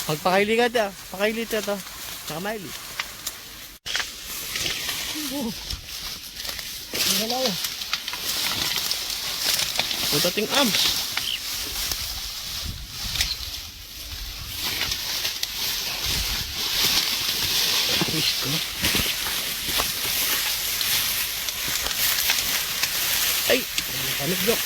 Magpakaili ka ta. Pakaili ta to. Saka maili. Galaw. Puta ting abs. Wish ko. Ay! Panik dok.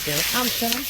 Kaya abs yan.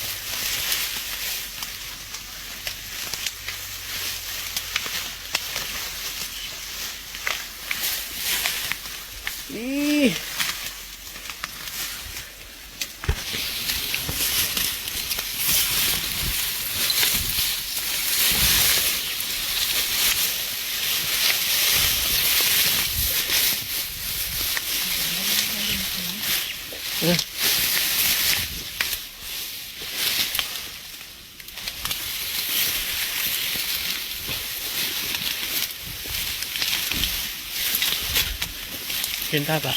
Kinta pa.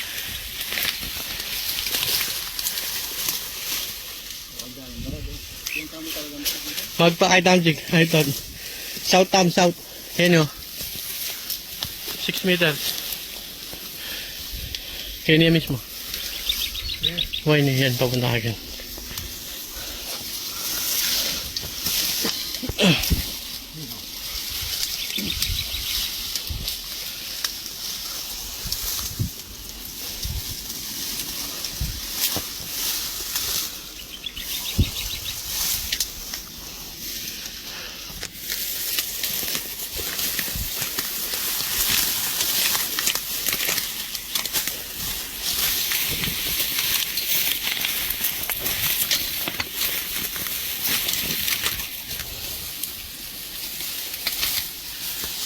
Magpa-kay tamjig. Ito. South tam south. Yan o. 6 meters. Kaya niya mismo. Huwag niya yan. Papunta ka.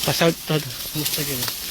Pasout todo. Kumusta gano'n?